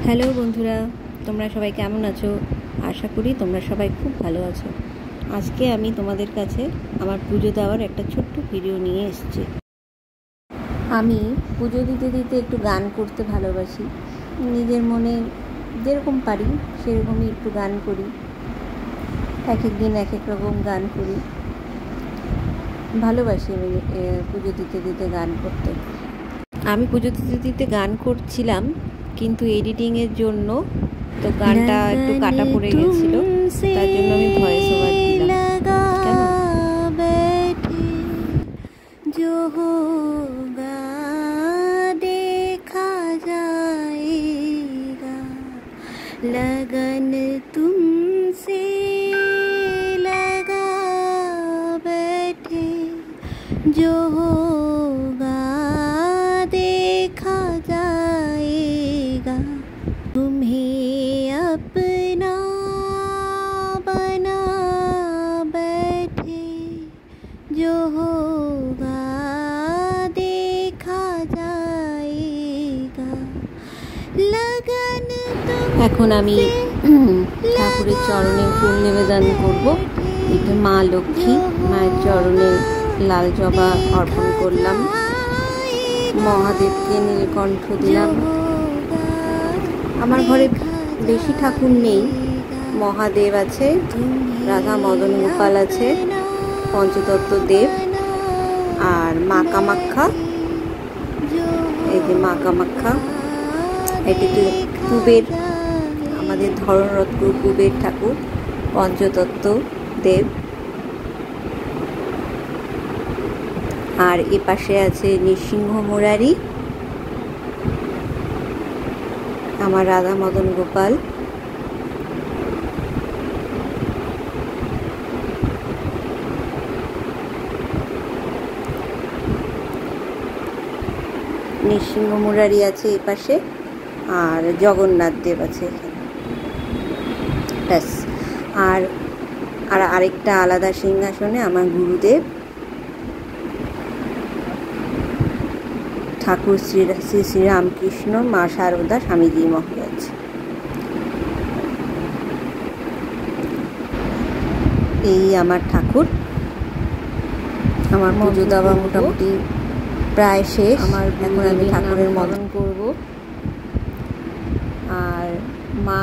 Hello বন্ধুরা, তোমরা সবাই কেমন আছো? আশা করি তোমরা সবাই খুব ভালো আছো। আজকে আমি তোমাদের কাছে আমার পুজো দেওয়ার একটা ছোট্ট ভিডিও নিয়ে এসেছি। আমি পুজো দিতে দিতে একটু গান করতে ভালোবাসি। নিজের মনে যেরকম পারি সেরকমই একটু গান করি। এক এক দিন এক এক রকম গান করি। ভালোবাসি আমি পুজো দিতে দিতে গান করতে। আমি পুজো দিতে দিতে গান করছিলাম, কিন্তু এডিটিংয়ের জন্য তো গানটা একটু কাটা পড়ে গেছিল, তার জন্য আমি ভয়েস ওভার দিলাম। जो होगा देखा जाएगा, लगन तुमसे लगा बैठे, जो होगा देखा जाएगा, तुम्हें अपना बना बैठे, जो होगा देखा जाएगा, लगन। এখন আমি ঠাকুরের চরণে ফুল নিবেদন করব। এটা মা লক্ষ্মী, মায়ের চরণে লাল জবা অর্পণ করলাম। মহাদেবকে নীলকণ্ঠ দিলাম। আমার ঘরে বেশি ঠাকুর নেই। মহাদেব আছে, রাধা মদন গোপাল আছে, পঞ্চতত্ত্ব দেব আর মা কামাখ্যা। এই যে মা কামাখ্যা, এটি তো কুবের, আমাদের ধরনরত্ন কুবের ঠাকুর, পঞ্চতত্ত্ব দেব। আর এ পাশে আছে নৃসিংহ মুরারি, আমার রাধা মদন গোপাল। নৃসিংহ মুরারি আছে এ পাশে, আর জগন্নাথ দেব আছে এখানে। ব্যাস। আর আরেকটা আলাদা সিংহাসনে আমার গুরুদেব ঠাকুর শ্রী শ্রী রামকৃষ্ণ, মা শারদা, স্বামীজি মহারাজ। এই আমার ঠাকুর। আমার পুজো দেওয়া মোটামুটি প্রায় শেষ। এখন আমি ঠাকুরের মদন করব। আর মা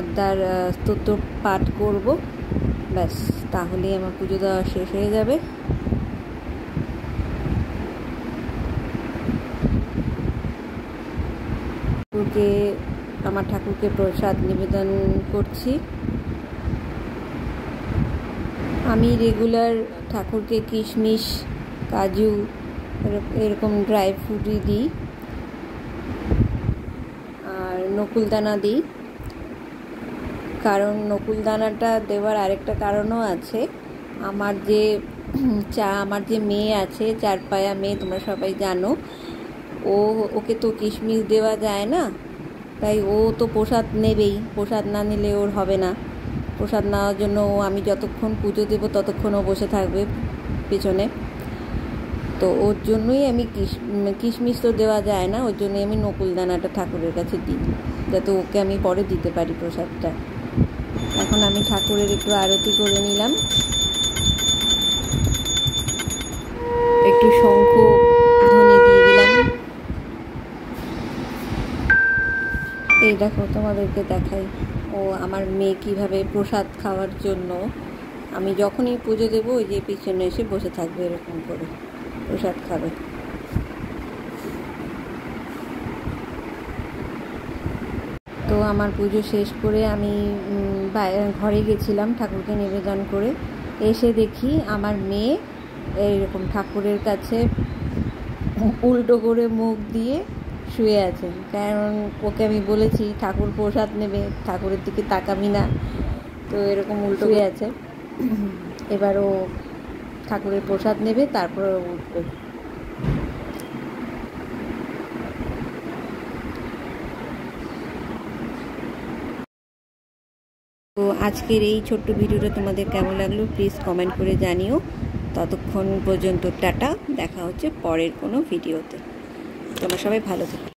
আদ্যার স্তোত্র পাঠ করব। ব্যাস, তাহলেই আমার পুজো দেওয়া শেষ হয়ে যাবে। আমার ঠাকুরকে প্রসাদ নিবেদন করছি। আমি রেগুলার ঠাকুরকে কিশমিশ, কাজু, এরকম ড্রাই ফ্রুটই দিই, আর নকুলদানা দিই। কারণ নকুলদানাটা দেওয়ার আরেকটা কারণও আছে। আমার যে মেয়ে আছে, চার পায়া মেয়ে, তোমরা সবাই জানো, ওকে তো কিশমিশ দেওয়া যায় না, তাই ও তো প্রসাদ নেবেই। প্রসাদ না নিলে ওর হবে না। প্রসাদ নেওয়ার জন্য আমি যতক্ষণ পুজো দেব ততক্ষণ ও বসে থাকবে পেছনে। তো ওর জন্যই আমি কিশমিশ তো দেওয়া যায় না, ওর জন্যই আমি নকুলদানাটা ঠাকুরের কাছে দিই, যাতে ওকে আমি পরে দিতে পারি প্রসাদটা। এখন আমি ঠাকুরের একটু আরতি করে নিলাম। একটু শঙ্খ ধ্বনি দিয়ে দিলাম। এই দেখো, তোমাদেরকে দেখাই ও আমার মেয়ে কীভাবে প্রসাদ খাওয়ার জন্য, আমি যখনই পুজো দেবো ওই যে পিছনে এসে বসে থাকবে, এরকম করে প্রসাদ খাবে। তো আমার পুজো শেষ করে আমি ঘরে গেছিলাম ঠাকুরকে নিবেদন করে। এসে দেখি আমার মেয়ে এইরকম ঠাকুরের কাছে উল্টো করে মুখ দিয়ে শুয়ে আছে। কারণ ওকে আমি বলেছি ঠাকুর প্রসাদ নেবে, ঠাকুরের দিকে তাকাবি না, তো এরকম উল্টো হয়ে আছে। এবার ও ঠাকুরের প্রসাদ নেবে, তারপরে উঠবে। তো আজকের এই ছোট্ট ভিডিওটা তোমাদের কেমন লাগলো প্লিজ কমেন্ট করে জানিও। ততক্ষণ পর্যন্ত টাটা, দেখা হচ্ছে পরের কোনো ভিডিওতে। তোমরা সবাই ভালো থেকো।